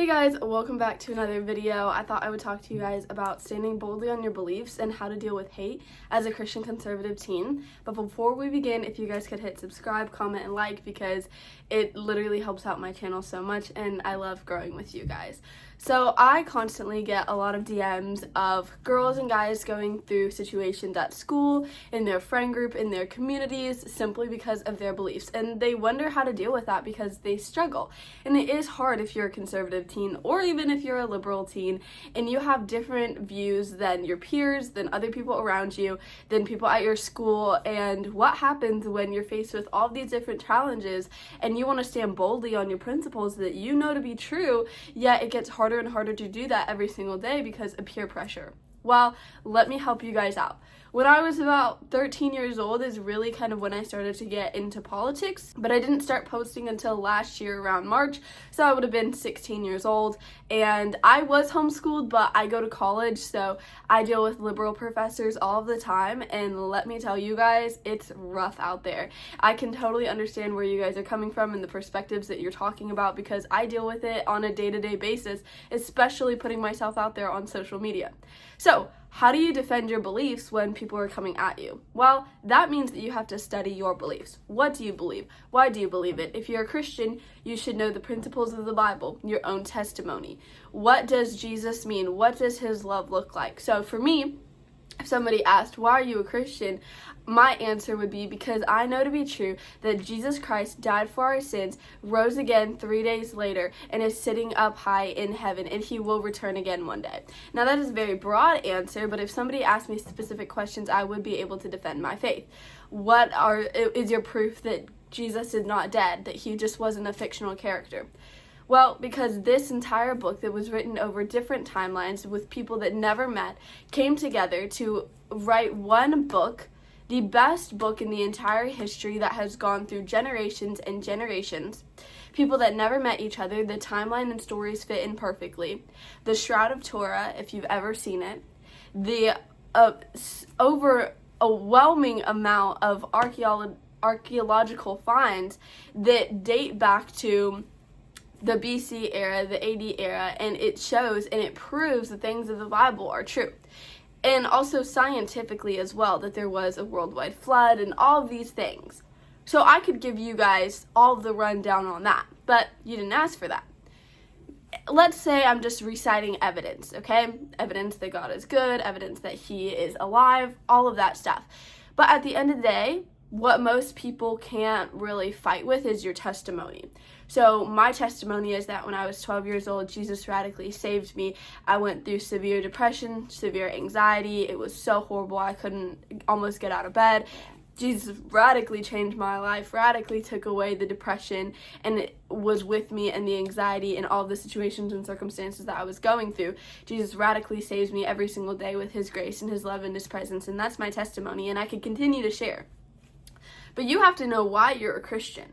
Hey guys, welcome back to another video. I thought I would talk to you guys about standing boldly on your beliefs and how to deal with hate as a Christian conservative teen. But before we begin, if you guys could hit subscribe, comment, and like, because it literally helps out my channel so much and I love growing with you guys. So I constantly get a lot of DMs of girls and guys going through situations at school, in their friend group, in their communities, simply because of their beliefs. And they wonder how to deal with that because they struggle. And it is hard if you're a conservative teen, or even if you're a liberal teen, and you have different views than your peers, than other people around you, than people at your school. And what happens when you're faced with all these different challenges and you want to stand boldly on your principles that you know to be true, yet it gets harder and harder to do that every single day because of peer pressure. Well, let me help you guys out. When I was about 13 years old is really kind of when I started to get into politics, but I didn't start posting until last year around March, so I would have been 16 years old, and I was homeschooled, but I go to college, so I deal with liberal professors all of the time, and let me tell you guys, it's rough out there. I can totally understand where you guys are coming from and the perspectives that you're talking about because I deal with it on a day-to-day basis, especially putting myself out there on social media. So, how do you defend your beliefs when people are coming at you? Well, that means that you have to study your beliefs. What do you believe? Why do you believe it? If you're a Christian, you should know the principles of the Bible, your own testimony. What does Jesus mean? What does his love look like? So for me, if somebody asked, why are you a Christian? My answer would be because I know to be true that Jesus Christ died for our sins, rose again 3 days later, and is sitting up high in heaven, and he will return again one day. Now that is a very broad answer, but if somebody asked me specific questions, I would be able to defend my faith. Is your proof that Jesus is not dead, that he just wasn't a fictional character? Well, because this entire book that was written over different timelines with people that never met came together to write one book, the best book in the entire history that has gone through generations and generations. People that never met each other, the timeline and stories fit in perfectly. The Shroud of Torah, if you've ever seen it. The overwhelming amount of archaeological finds that date back to the BC era, the AD era, and it shows and it proves the things of the Bible are true. And also scientifically as well, that there was a worldwide flood and all of these things. So I could give you guys all of the rundown on that, but you didn't ask for that. Let's say I'm just reciting evidence, okay? Evidence that God is good, evidence that he is alive, all of that stuff. But at the end of the day, what most people can't really fight with is your testimony. So my testimony is that when I was 12 years old, Jesus radically saved me. I went through severe depression, severe anxiety. It was so horrible. I couldn't almost get out of bed. Jesus radically changed my life, radically took away the depression, and it was with me and the anxiety and all the situations and circumstances that I was going through. Jesus radically saves me every single day with his grace and his love and his presence, and that's my testimony, and I could continue to share. But you have to know why you're a Christian.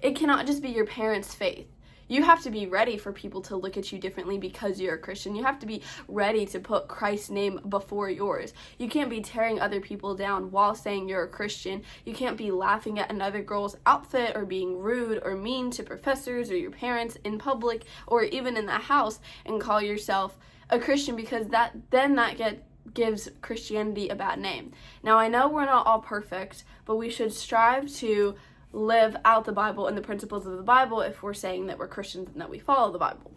It cannot just be your parents' faith. You have to be ready for people to look at you differently because you're a Christian. You have to be ready to put Christ's name before yours. You can't be tearing other people down while saying you're a Christian. You can't be laughing at another girl's outfit or being rude or mean to professors or your parents in public or even in the house and call yourself a Christian, because that gives Christianity a bad name. Now, I know we're not all perfect, but we should strive to live out the Bible and the principles of the Bible if we're saying that we're Christians and that we follow the Bible.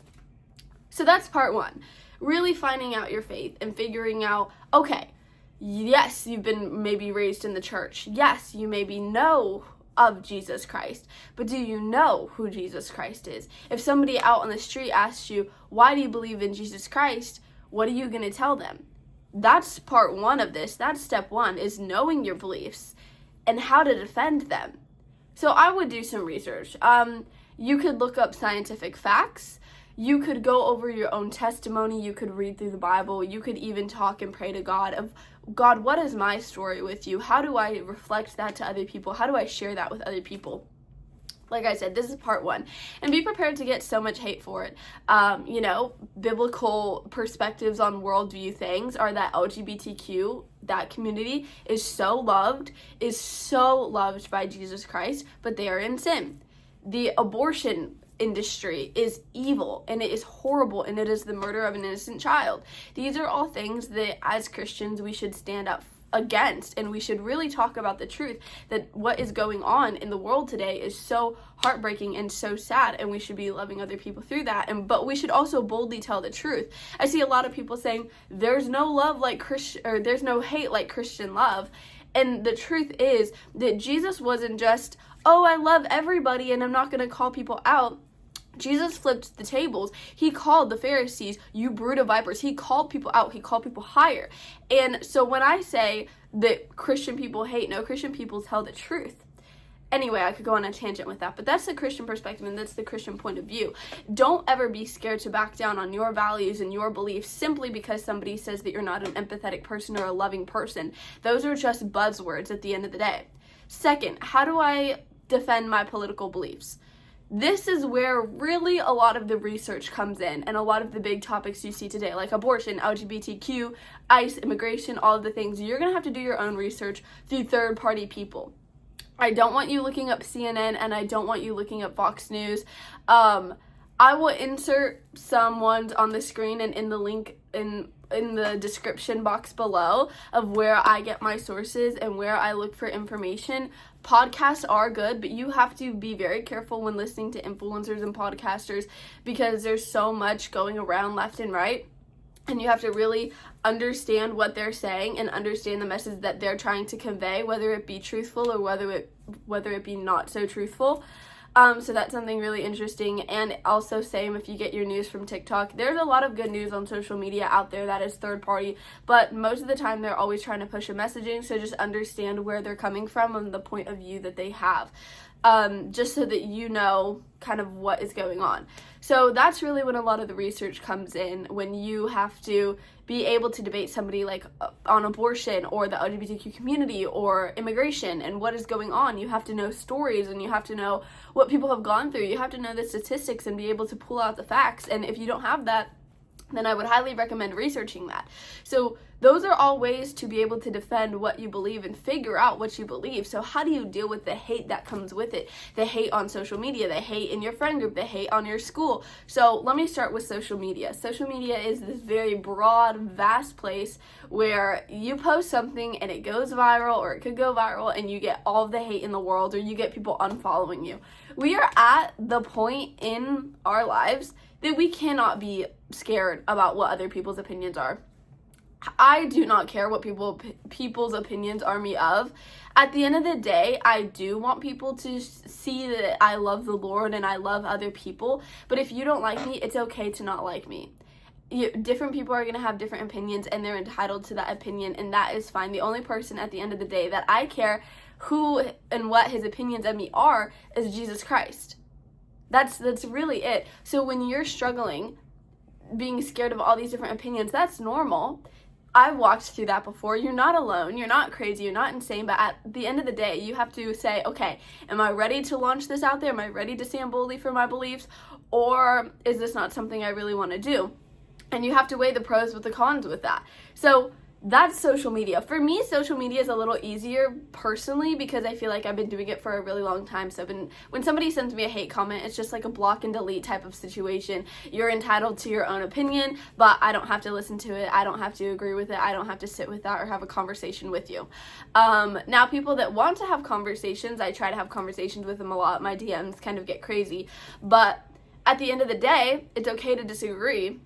So that's part one. Really finding out your faith and figuring out, okay, yes, you've been maybe raised in the church. Yes, you maybe know of Jesus Christ, but do you know who Jesus Christ is? If somebody out on the street asks you, why do you believe in Jesus Christ? What are you going to tell them? That's part one of this. That's step one, is knowing your beliefs and how to defend them. So I would do some research. You could look up scientific facts. You could go over your own testimony. You could read through the Bible. You could even talk and pray to God of, God, what is my story with you? How do I reflect that to other people? How do I share that with other people? Like I said, this is part one. And be prepared to get so much hate for it. Biblical perspectives on worldview things are that LGBTQ, that community, is so loved by Jesus Christ, but they are in sin. The abortion industry is evil, and it is horrible, and it is the murder of an innocent child. These are all things that as Christians we should stand up against, and we should really talk about the truth that what is going on in the world today is so heartbreaking and so sad, and we should be loving other people through that. But we should also boldly tell the truth. I see a lot of people saying there's no love like Christian, or there's no hate like Christian love. And the truth is that Jesus wasn't just, oh, I love everybody and I'm not going to call people out. Jesus flipped the tables. He called the Pharisees, you brood of vipers. He called people out. He called people higher. And so when I say that Christian people hate, no, Christian people tell the truth. Anyway, I could go on a tangent with that, but that's the Christian perspective, and that's the Christian point of view. Don't ever be scared to back down on your values and your beliefs simply because somebody says that you're not an empathetic person or a loving person. Those are just buzzwords at the end of the day. Second, how do I defend my political beliefs? This is where really a lot of the research comes in, and a lot of the big topics you see today, like abortion, LGBTQ, ICE, immigration, all of the things. You're going to have to do your own research through third-party people. I don't want you looking up CNN, and I don't want you looking up Fox News. I will insert some ones on the screen and in the link in the description box below of where I get my sources and where I look for information. Podcasts are good, but you have to be very careful when listening to influencers and podcasters because there's so much going around left and right. And you have to really understand what they're saying and understand the message that they're trying to convey, whether it be truthful or whether it be not so truthful. So that's something really interesting. And also same if you get your news from TikTok. There's a lot of good news on social media out there that is third party, but most of the time they're always trying to push a messaging. So just understand where they're coming from and the point of view that they have. Just so that you know kind of what is going on. So that's really when a lot of the research comes in, when you have to be able to debate somebody like on abortion or the LGBTQ community or immigration and what is going on. You have to know stories and you have to know what people have gone through. You have to know the statistics and be able to pull out the facts. And if you don't have that, then I would highly recommend researching that. So those are all ways to be able to defend what you believe and figure out what you believe. So how do you deal with the hate that comes with it? The hate on social media, the hate in your friend group, the hate on your school. So let me start with social media. Social media is this very broad, vast place where you post something and it goes viral, or it could go viral and you get all of the hate in the world, or you get people unfollowing you. We are at the point in our lives that we cannot be scared about what other people's opinions are. I do not care what people's opinions are me of. At the end of the day, I do want people to see that I love the Lord and I love other people. But if you don't like me, it's okay to not like me. Different people are going to have different opinions, and they're entitled to that opinion, and that is fine. The only person at the end of the day that I care who and what his opinions of me are is Jesus Christ. That's really it. So when you're struggling, being scared of all these different opinions, that's normal. I've walked through that before. You're not alone. You're not crazy. You're not insane. But at the end of the day, you have to say, okay, am I ready to launch this out there? Am I ready to stand boldly for my beliefs? Or is this not something I really want to do? And you have to weigh the pros with the cons with that. So that's social media. For me, social media is a little easier personally because I feel like I've been doing it for a really long time. So when somebody sends me a hate comment, it's just like a block and delete type of situation. You're entitled to your own opinion, but I don't have to listen to it. I don't have to agree with it. I don't have to sit with that or have a conversation with you. Now, people that want to have conversations, I try to have conversations with them a lot. My DMs kind of get crazy. But at the end of the day, it's okay to disagree.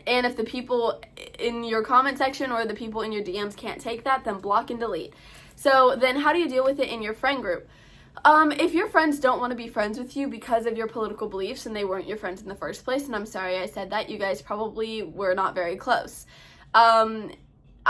And if the people in your comment section or the people in your DMs can't take that, then block and delete. So then how do you deal with it in your friend group? If your friends don't want to be friends with you because of your political beliefs and they weren't your friends in the first place, and I'm sorry I said that, you guys probably were not very close.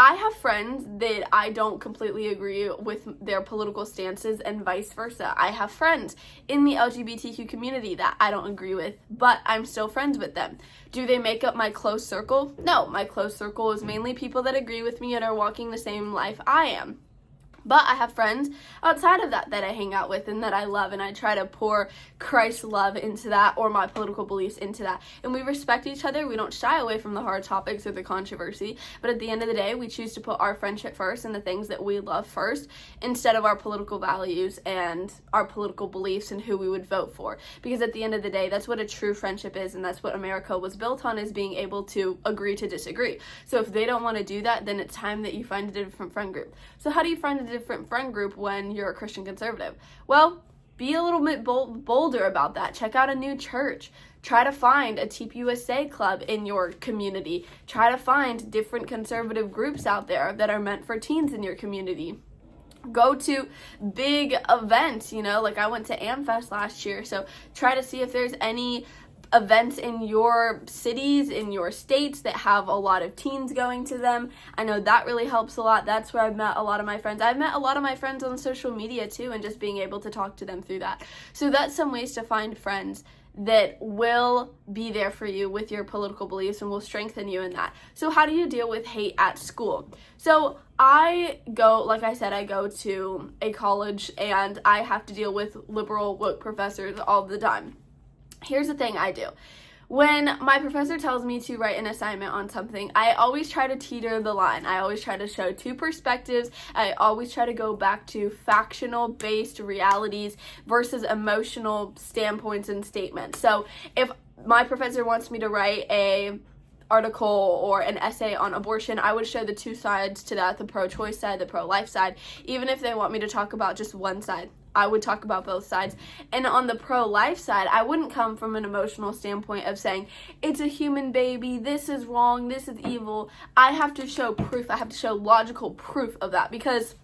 I have friends that I don't completely agree with their political stances and vice versa. I have friends in the LGBTQ community that I don't agree with, but I'm still friends with them. Do they make up my close circle? No, my close circle is mainly people that agree with me and are walking the same life I am. But I have friends outside of that I hang out with and that I love, and I try to pour Christ's love into that, or my political beliefs into that. And we respect each other. We don't shy away from the hard topics or the controversy, but at the end of the day, we choose to put our friendship first and the things that we love first, instead of our political values and our political beliefs and who we would vote for. Because at the end of the day, that's what a true friendship is, and that's what America was built on, is being able to agree to disagree. So if they don't want to do that, then it's time that you find a different friend group. So how do you find a different friend group when you're a Christian conservative? Well, be a little bit bolder about that. Check out a new church. Try to find a TPUSA club in your community. Try to find different conservative groups out there that are meant for teens in your community. Go to big events, like I went to AmFest last year, so try to see if there's any events in your cities, in your states, that have a lot of teens going to them. I know that really helps a lot. That's where I've met a lot of my friends. I've met a lot of my friends on social media too, and just being able to talk to them through that. So that's some ways to find friends that will be there for you with your political beliefs and will strengthen you in that. So how do you deal with hate at school? So I go to a college, and I have to deal with liberal woke professors all the time. Here's the thing I do. When my professor tells me to write an assignment on something, I always try to teeter the line. I always try to show two perspectives. I always try to go back to factional-based realities versus emotional standpoints and statements. So if my professor wants me to write a article or an essay on abortion, I would show the two sides to that, the pro-choice side, the pro-life side. Even if they want me to talk about just one side, I would talk about both sides. And on the pro-life side, I wouldn't come from an emotional standpoint of saying, it's a human baby, this is wrong, this is evil. I have to show proof. I have to show logical proof of that, because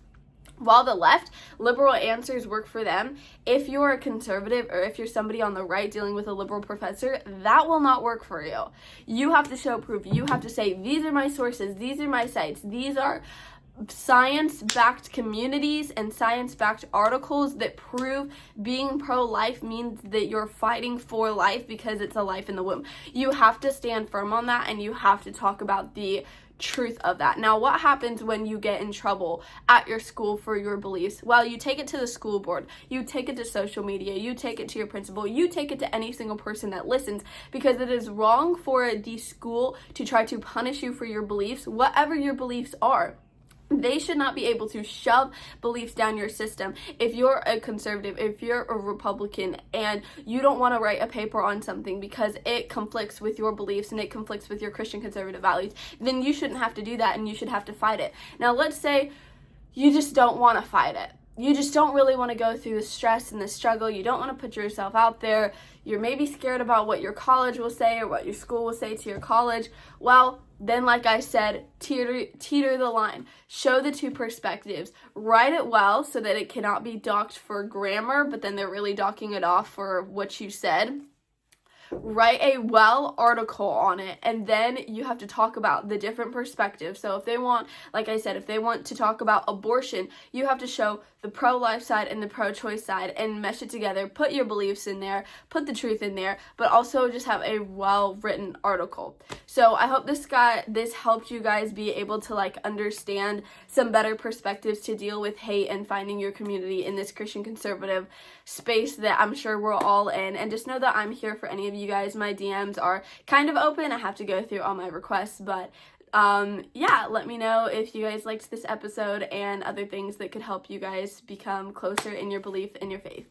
while the left, liberal answers work for them, if you're a conservative or if you're somebody on the right dealing with a liberal professor, that will not work for you. You have to show proof. You have to say, these are my sources, these are my sites, these are science-backed communities and science-backed articles that prove being pro-life means that you're fighting for life because it's a life in the womb. You have to stand firm on that, and you have to talk about the truth of that. Now, what happens when you get in trouble at your school for your beliefs? Well, you take it to the school board, you take it to social media, you take it to your principal, you take it to any single person that listens, because it is wrong for the school to try to punish you for your beliefs, whatever your beliefs are. They should not be able to shove beliefs down your system. If you're a conservative, if you're a Republican, and you don't want to write a paper on something because it conflicts with your beliefs and it conflicts with your Christian conservative values, then you shouldn't have to do that, and you should have to fight it. Now, let's say you just don't want to fight it. You just don't really want to go through the stress and the struggle. You don't want to put yourself out there. You're maybe scared about what your college will say or what your school will say to your college. Well, then, like I said, teeter the line. Show the two perspectives. Write it well so that it cannot be docked for grammar, but then they're really docking it off for what you said. Write a well article on it, and then you have to talk about the different perspectives. So if they want, like I said, if they want to talk about abortion, you have to show the pro-life side and the pro-choice side and mesh it together. Put your beliefs in there, put the truth in there, but also just have a well-written article. So I hope this helped you guys be able to understand some better perspectives to deal with hate and finding your community in this Christian conservative space that I'm sure we're all in. And just know that I'm here for any of you guys. My DMs are kind of open. I have to go through all my requests, but yeah, let me know if you guys liked this episode and other things that could help you guys become closer in your belief in your faith.